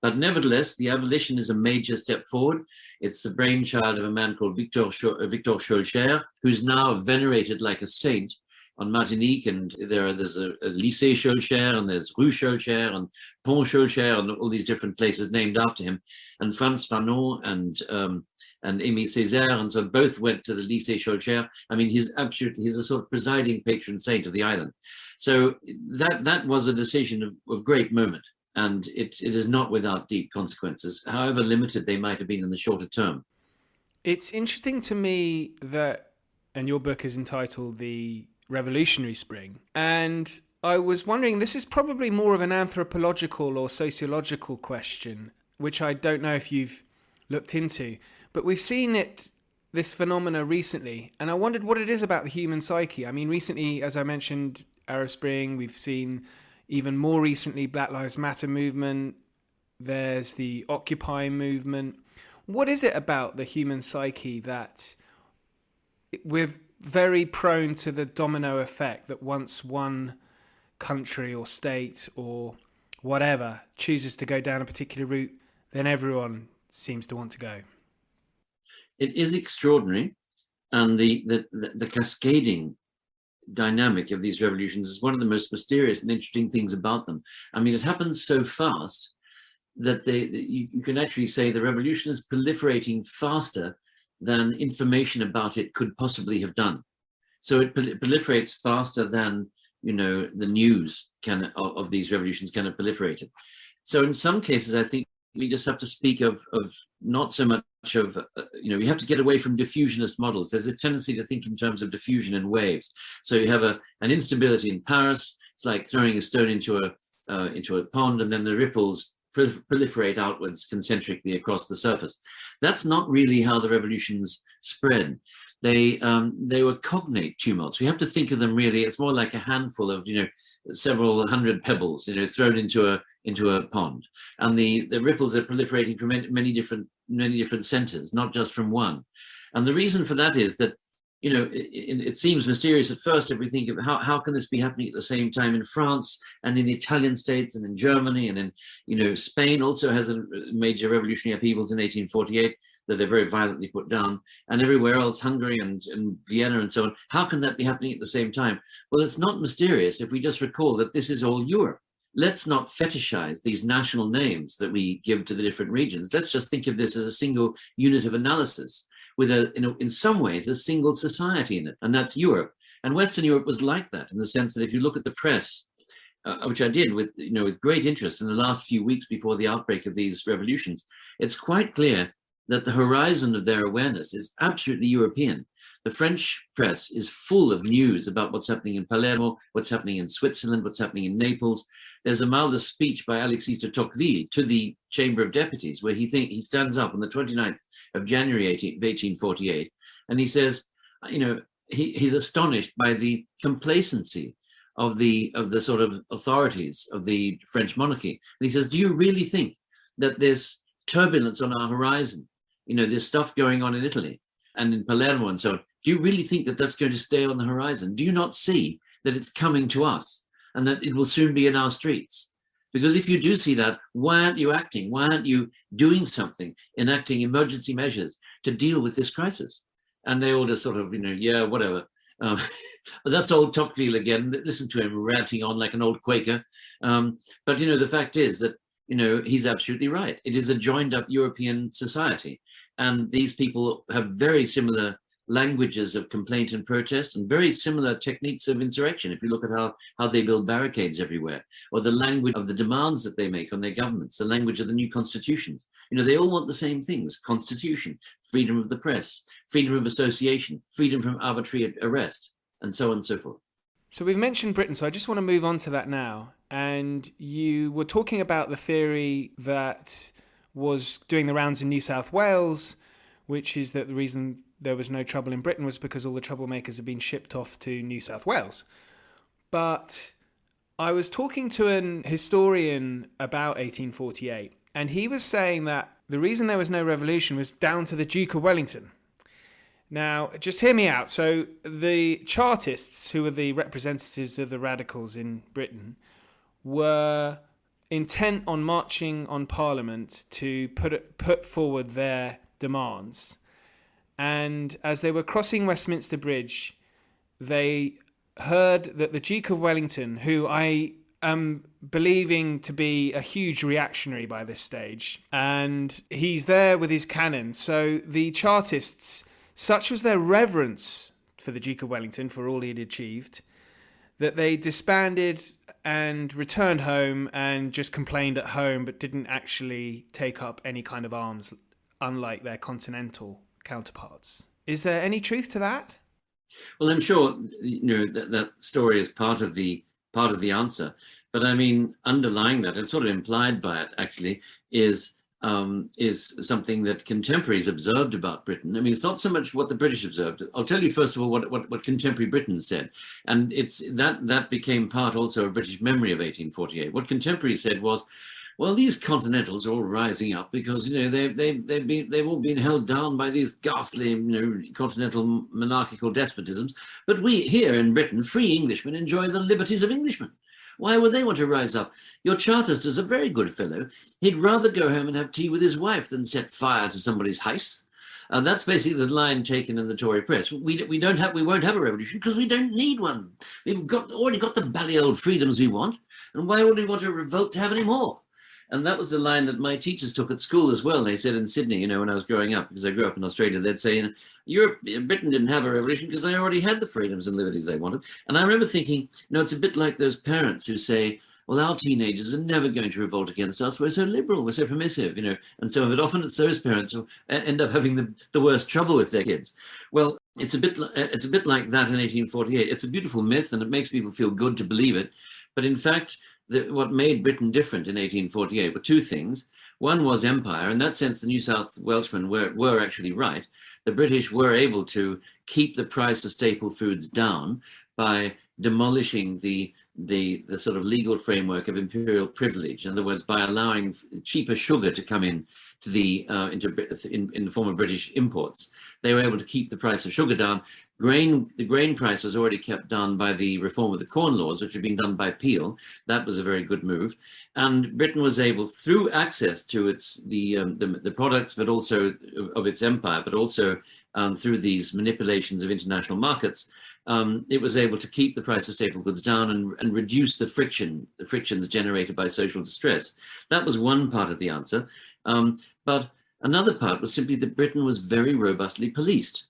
But nevertheless, the abolition is a major step forward. It's the brainchild of a man called Victor Schœlcher, who's now venerated like a saint on Martinique, and there's a Lycée Schœlcher, and there's Rue Schœlcher, and Pont Schœlcher, and all these different places named after him. And Frantz Fanon and Aimé Césaire, and so both went to the Lycée Schœlcher. I mean, he's a sort of presiding patron saint of the island. So that was a decision of great moment. And it is not without deep consequences, however limited they might have been in the shorter term. It's interesting to me that, and your book is entitled The Revolutionary Spring, and I was wondering, this is probably more of an anthropological or sociological question, which I don't know if you've looked into, but we've seen this phenomena recently, and I wondered what it is about the human psyche. I mean, recently, as I mentioned, Arab Spring, we've seen even more recently Black Lives Matter movement, there's the Occupy movement. What is it about the human psyche that we're very prone to the domino effect, that once one country or state or whatever chooses to go down a particular route, then everyone seems to want to go? It is extraordinary, and the cascading dynamic of these revolutions is one of the most mysterious and interesting things about them. I mean, it happens so fast that you can actually say the revolution is proliferating faster than information about it could possibly have done. So it proliferates faster than the news of these revolutions can have proliferated. So in some cases, I think we just have to speak of not so much of, we have to get away from diffusionist models. There's a tendency to think in terms of diffusion and waves. So you have an instability in Paris. It's like throwing a stone into a pond, and then the ripples proliferate outwards concentrically across the surface. That's not really how the revolutions spread. They were cognate tumults. We have to think of them really, it's more like a handful of, several hundred pebbles, thrown into a pond. And the ripples are proliferating from many different centers, not just from one. And the reason for that is that it seems mysterious at first if we think of how can this be happening at the same time in France and in the Italian states and in Germany and in, Spain also has a major revolutionary upheavals in 1848 that they're very violently put down, and everywhere else, Hungary and Vienna and so on. How can that be happening at the same time? Well, it's not mysterious if we just recall that this is all Europe. Let's not fetishize these national names that we give to the different regions. Let's just think of this as a single unit of analysis with in some ways, a single society in it, and that's Europe. And Western Europe was like that in the sense that if you look at the press, which I did with great interest in the last few weeks before the outbreak of these revolutions, it's quite clear that the horizon of their awareness is absolutely European. The French press is full of news about what's happening in Palermo, what's happening in Switzerland, what's happening in Naples. There's a marvelous speech by Alexis de Tocqueville to the Chamber of Deputies, where he stands up on the 29th of January 1848, and he says, he's astonished by the complacency of the sort of authorities of the French monarchy. And he says, do you really think that this turbulence on our horizon, this stuff going on in Italy and in Palermo and so on, do you really think that that's going to stay on the horizon? Do you not see that it's coming to us and that it will soon be in our streets? Because if you do see that, why aren't you acting? Why aren't you doing something, enacting emergency measures to deal with this crisis? And they all just sort of, yeah, whatever. But that's old Tocqueville again. Listen to him ranting on like an old Quaker. But, the fact is that, he's absolutely right. It is a joined up European society. And these people have very similar languages of complaint and protest and very similar techniques of insurrection. If you look at how they build barricades everywhere, or the language of the demands that they make on their governments, the language of the new constitutions, they all want the same things: constitution, freedom of the press, freedom of association, freedom from arbitrary arrest, and so on and so forth. So we've mentioned Britain, so I just want to move on to that now. And you were talking about the theory that was doing the rounds in New South Wales, which is that the reason there was no trouble in Britain was because all the troublemakers had been shipped off to New South Wales. But I was talking to an historian about 1848, and he was saying that the reason there was no revolution was down to the Duke of Wellington. Now, just hear me out. So the Chartists, who were the representatives of the radicals in Britain, were intent on marching on Parliament to put forward their demands. And as they were crossing Westminster Bridge, they heard that the Duke of Wellington, who I am believing to be a huge reactionary by this stage, and he's there with his cannon. So the Chartists, such was their reverence for the Duke of Wellington, for all he had achieved, that they disbanded and returned home and just complained at home, but didn't actually take up any kind of arms, unlike their continental counterparts. Is there any truth to that? Well, I'm sure that story is part of the answer, but I mean, underlying that and sort of implied by it actually is something that contemporaries observed about Britain. I mean, it's not so much what the British observed. I'll tell you first of all what contemporary Britain said, and it's that became part also of British memory of 1848. What contemporaries said was, well, these continentals are all rising up because they've all been held down by these ghastly continental monarchical despotisms. But we here in Britain, free Englishmen, enjoy the liberties of Englishmen. Why would they want to rise up? Your Chartist is a very good fellow. He'd rather go home and have tea with his wife than set fire to somebody's house. And that's basically the line taken in the Tory press. We won't have a revolution because we don't need one. We've already got the bally old freedoms we want, and why would we want to revolt to have any more? And that was the line that my teachers took at school as well. They said in Sydney, when I was growing up, because I grew up in Australia, they'd say, Britain didn't have a revolution because they already had the freedoms and liberties they wanted. And I remember thinking, it's a bit like those parents who say, well, our teenagers are never going to revolt against us. We're so liberal, we're so permissive, and so often it's those parents who end up having the worst trouble with their kids. Well, it's a bit like that in 1848. It's a beautiful myth, and it makes people feel good to believe it. But in fact, what made Britain different in 1848 were two things. One was empire. In that sense, the New South Welshmen were actually right. The British were able to keep the price of staple foods down by demolishing the sort of legal framework of imperial privilege. In other words, by allowing cheaper sugar to come in to in the form of British imports. They were able to keep the price of sugar down The grain price was already kept down by the reform of the Corn Laws, which had been done by Peel. That was a very good move. And Britain was able, through access to the products, but also of its empire, but also through these manipulations of international markets, it was able to keep the price of staple goods down and reduce the frictions generated by social distress. That was one part of the answer. But another part was simply that Britain was very robustly policed.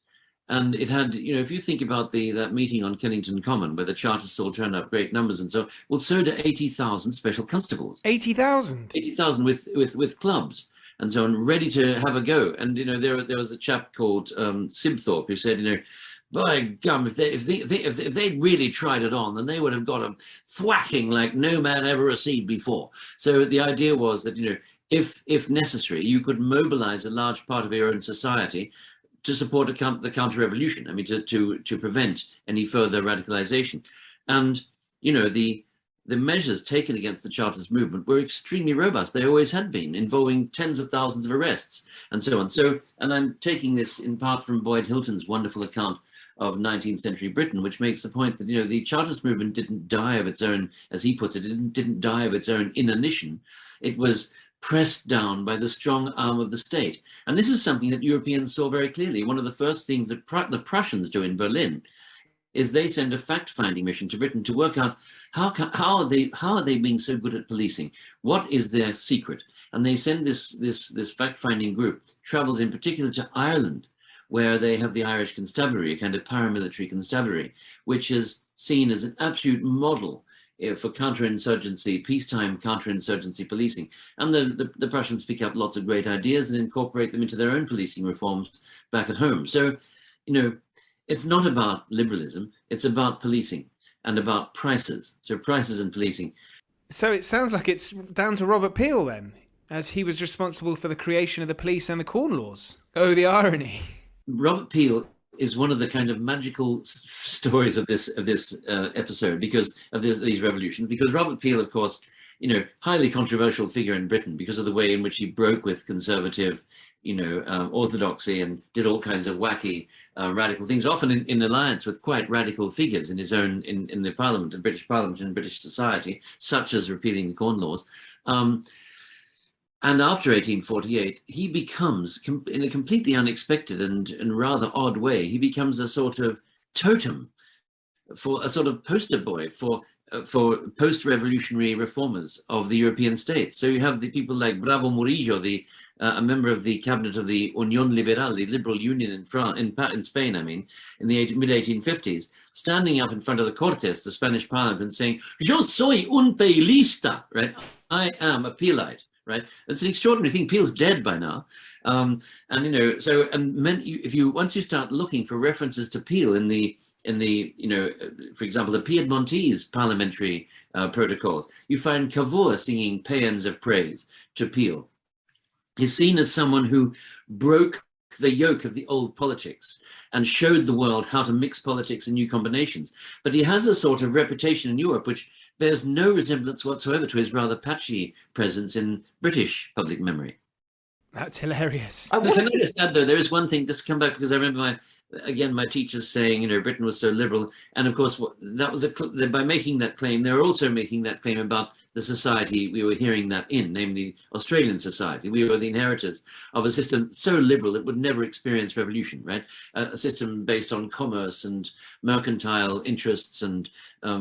And it had, if you think about that meeting on Kennington Common, where the Chartists all turned up great numbers and so, well, so do 80,000 special constables. 80,000? 80,000 with clubs and so on, ready to have a go. And, there was a chap called Sibthorpe who said, by gum, if they'd really tried it on, then they would have got a thwacking like no man ever received before. So the idea was that, if necessary, you could mobilize a large part of your own society to support the counter-revolution, to prevent any further radicalization. And, the measures taken against the Chartist movement were extremely robust. They always had been, involving tens of thousands of arrests and so on. So, and I'm taking this in part from Boyd Hilton's wonderful account of 19th century Britain, which makes the point that, the Chartist movement didn't die of its own, as he puts it, didn't die of its own inanition. It was pressed down by the strong arm of the state. And this is something that Europeans saw very clearly. One of the first things that the Prussians do in Berlin is they send a fact-finding mission to Britain to work out how are they being so good at policing? What is their secret? And they send this fact-finding group, travels in particular to Ireland, where they have the Irish Constabulary, a kind of paramilitary constabulary, which is seen as an absolute model for counterinsurgency, peacetime counterinsurgency policing. And the Prussians pick up lots of great ideas and incorporate them into their own policing reforms back at home. So, it's not about liberalism, it's about policing and about prices. So prices and policing. So it sounds like it's down to Robert Peel then, as he was responsible for the creation of the police and the Corn Laws. Oh, the irony. Robert Peel is one of the kind of magical stories of this episode because of these revolutions. Because Robert Peel, of course, highly controversial figure in Britain because of the way in which he broke with conservative, orthodoxy and did all kinds of wacky, radical things, often in alliance with quite radical figures in his own in the Parliament, in British Parliament and British society, such as repealing the Corn Laws. And after 1848, he becomes, in a completely unexpected and rather odd way, he becomes a sort of totem, for a sort of poster boy for post-revolutionary reformers of the European states. So you have the people like Bravo Murillo, a member of the cabinet of the Unión Liberal, the Liberal Union in Spain, in the mid-1850s, standing up in front of the Cortes, the Spanish Parliament, and saying, "Yo soy un peilista," right? I am a Peelite. Right, it's an extraordinary thing. Peel's dead by now, if you once you start looking for references to Peel in the for example, the Piedmontese parliamentary protocols, you find Cavour singing paeans of praise to Peel. He's seen as someone who broke the yoke of the old politics and showed the world how to mix politics and new combinations. But he has a sort of reputation in Europe which bears no resemblance whatsoever to his rather patchy presence in British public memory. That's hilarious. Can I just add, though, there is one thing, just to come back, because I remember my teachers saying, Britain was so liberal. And of course, that was by making that claim, they were also making that claim about the society we were hearing that in, namely Australian society. We were the inheritors of a system so liberal it would never experience revolution, right? A system based on commerce and mercantile interests and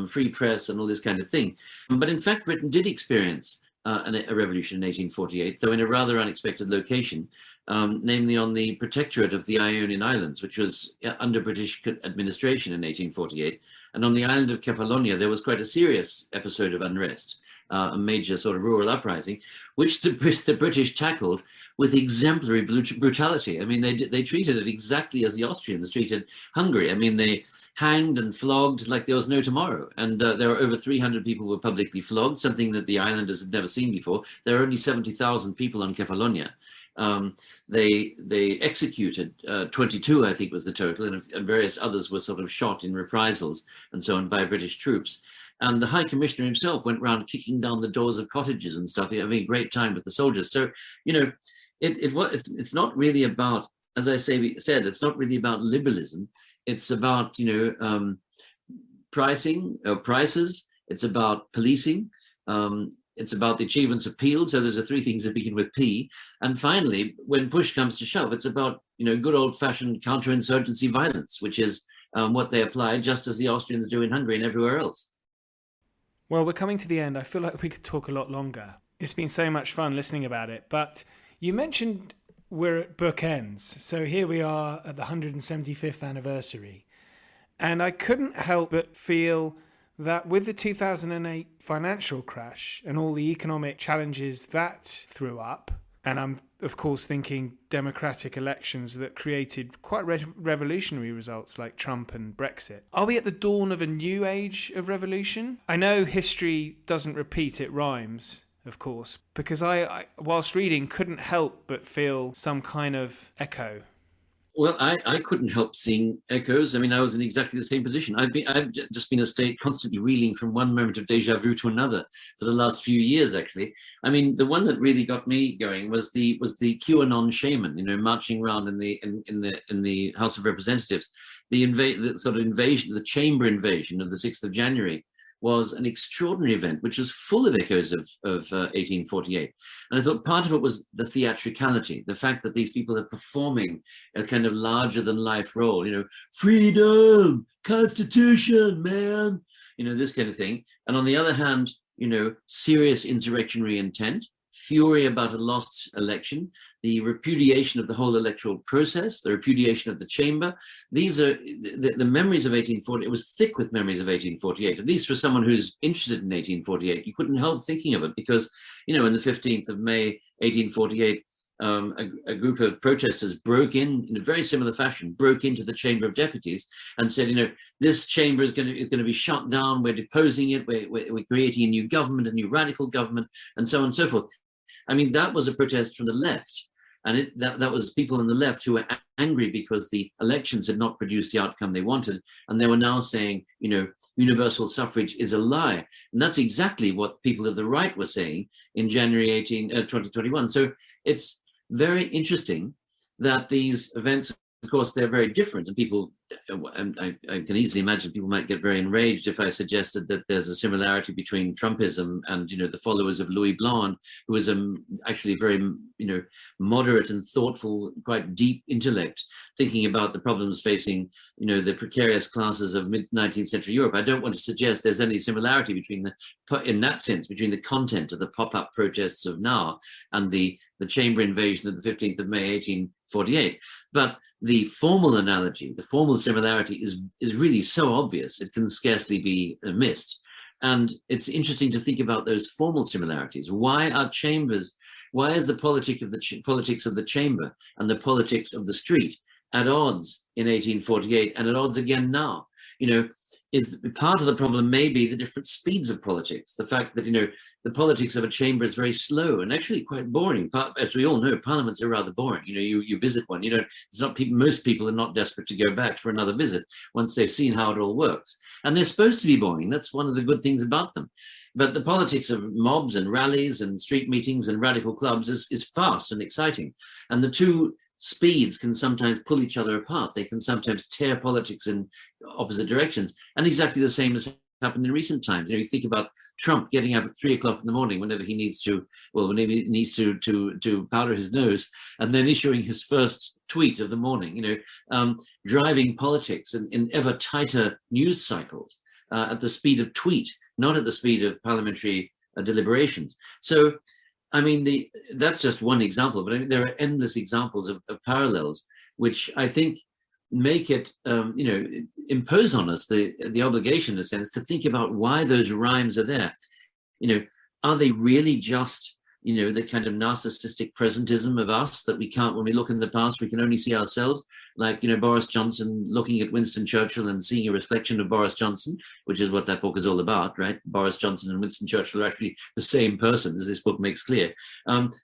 free press and all this kind of thing. But in fact, Britain did experience a revolution in 1848, though in a rather unexpected location, namely on the protectorate of the Ionian Islands, which was under British administration in 1848. And on the island of Kefalonia, there was quite a serious episode of unrest, a major sort of rural uprising, which the British tackled with exemplary brutality. They treated it exactly as the Austrians treated Hungary. They hanged and flogged like there was no tomorrow. And there were over 300 people who were publicly flogged, something that the islanders had never seen before. There are only 70,000 people on Kefalonia. They executed 22, I think was the total, and various others were sort of shot in reprisals and so on by British troops. And the High Commissioner himself went around kicking down the doors of cottages and stuff, having a great time with the soldiers. So, it's not really about, as I said, it's not really about liberalism. It's about, prices. It's about policing. It's about the achievements of Peel. So those are three things that begin with P. And finally, when push comes to shove, it's about, good old-fashioned counterinsurgency violence, which is what they apply, just as the Austrians do in Hungary and everywhere else. Well, we're coming to the end. I feel like we could talk a lot longer. It's been so much fun listening about it. But you mentioned we're at bookends. So here we are at the 175th anniversary. And I couldn't help but feel that with the 2008 financial crash and all the economic challenges that threw up, and I'm, of course, thinking democratic elections that created quite revolutionary results like Trump and Brexit. Are we at the dawn of a new age of revolution? I know history doesn't repeat, it rhymes, of course, because I whilst reading, couldn't help but feel some kind of echo. Well, I couldn't help seeing echoes. I mean, I was in exactly the same position. I've just been a state constantly reeling from one moment of deja vu to another for the last few years, actually. I mean, the one that really got me going was the QAnon shaman, marching around in the House of Representatives. The sort of invasion, the chamber invasion of the 6th of January was an extraordinary event, which was full of echoes of 1848. And I thought part of it was the theatricality, the fact that these people are performing a kind of larger than life role, freedom, constitution, man, this kind of thing. And on the other hand, serious insurrectionary intent, fury about a lost election, the repudiation of the whole electoral process, the repudiation of the chamber. These are the memories of 1840. It was thick with memories of 1848, at least for someone who's interested in 1848. You couldn't help thinking of it because, in the 15th of May, 1848, a group of protesters broke in a very similar fashion, broke into the Chamber of Deputies and said, this chamber is going to be shut down. We're deposing it. We're creating a new government, a new radical government, and so on and so forth. I mean, that was a protest from the left. And that was people on the left who were angry because the elections had not produced the outcome they wanted. And they were now saying, universal suffrage is a lie. And that's exactly what people of the right were saying in January 2021. So it's very interesting that these events, of course, they're very different. And people, I can easily imagine people might get very enraged if I suggested that there's a similarity between Trumpism and, the followers of Louis Blanc, who was actually very, moderate and thoughtful, quite deep intellect, thinking about the problems facing, the precarious classes of mid-19th century Europe. I don't want to suggest there's any similarity in that sense, between the content of the pop-up protests of now and the chamber invasion of the 15th of May, 1848. But the formal analogy, the formal similarity is really so obvious, it can scarcely be missed. And it's interesting to think about those formal similarities. Why are chambers, why is the politics of the chamber and the politics of the street at odds in 1848 and at odds again now? Is part of the problem maybe the different speeds of politics, the fact that, the politics of a chamber is very slow and actually quite boring. As we all know, parliaments are rather boring. You visit one, it's not most people are not desperate to go back for another visit once they've seen how it all works. And they're supposed to be boring. That's one of the good things about them. But the politics of mobs and rallies and street meetings and radical clubs is fast and exciting. And the two speeds can sometimes pull each other apart. They can sometimes tear politics in opposite directions. And exactly the same has happened in recent times. You think about Trump getting up at 3 o'clock in the morning whenever he needs to, to powder his nose, and then issuing his first tweet of the morning, driving politics in ever tighter news cycles at the speed of tweet, not at the speed of parliamentary deliberations. So, I mean, that's just one example, but I mean, there are endless examples of parallels, which I think make it, impose on us the obligation, in a sense, to think about why those rhymes are there. Are they really just, the kind of narcissistic presentism of us that we can't, when we look in the past, we can only see ourselves, like, Boris Johnson looking at Winston Churchill and seeing a reflection of Boris Johnson, which is what that book is all about, right? Boris Johnson and Winston Churchill are actually the same person, as this book makes clear.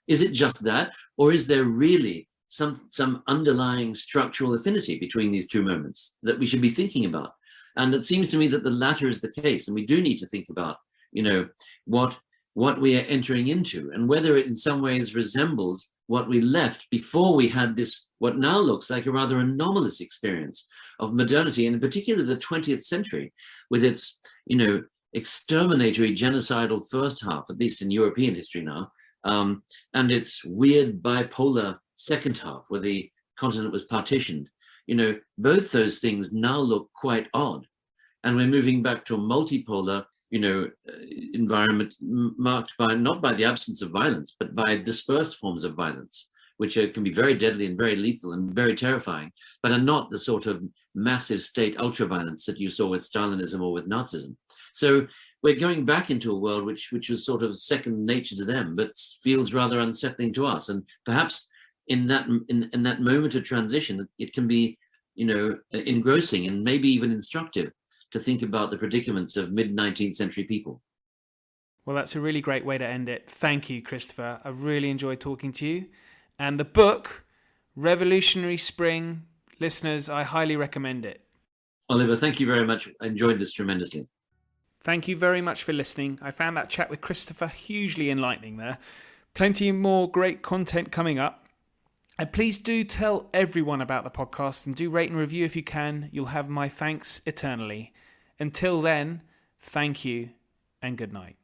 Is it just that, or is there really some underlying structural affinity between these two moments that we should be thinking about? And it seems to me that the latter is the case, and we do need to think about, what we are entering into, and whether it in some ways resembles what we left before we had this, what now looks like a rather anomalous experience of modernity, and in particular the 20th century, with its, exterminatory genocidal first half, at least in European history now, and its weird bipolar second half, where the continent was partitioned. Both those things now look quite odd. And we're moving back to a multipolar, environment marked by, not by the absence of violence, but by dispersed forms of violence, which can be very deadly and very lethal and very terrifying, but are not the sort of massive state ultraviolence that you saw with Stalinism or with Nazism. So we're going back into a world which was sort of second nature to them, but feels rather unsettling to us. And perhaps in that moment of transition, it can be, engrossing and maybe even instructive to think about the predicaments of mid-19th century people. Well, that's a really great way to end it. Thank you, Christopher. I really enjoyed talking to you. And the book, Revolutionary Spring, listeners, I highly recommend it. Oliver, thank you very much. I enjoyed this tremendously. Thank you very much for listening. I found that chat with Christopher hugely enlightening there. Plenty more great content coming up. And please do tell everyone about the podcast and do rate and review if you can. You'll have my thanks eternally. Until then, thank you and good night.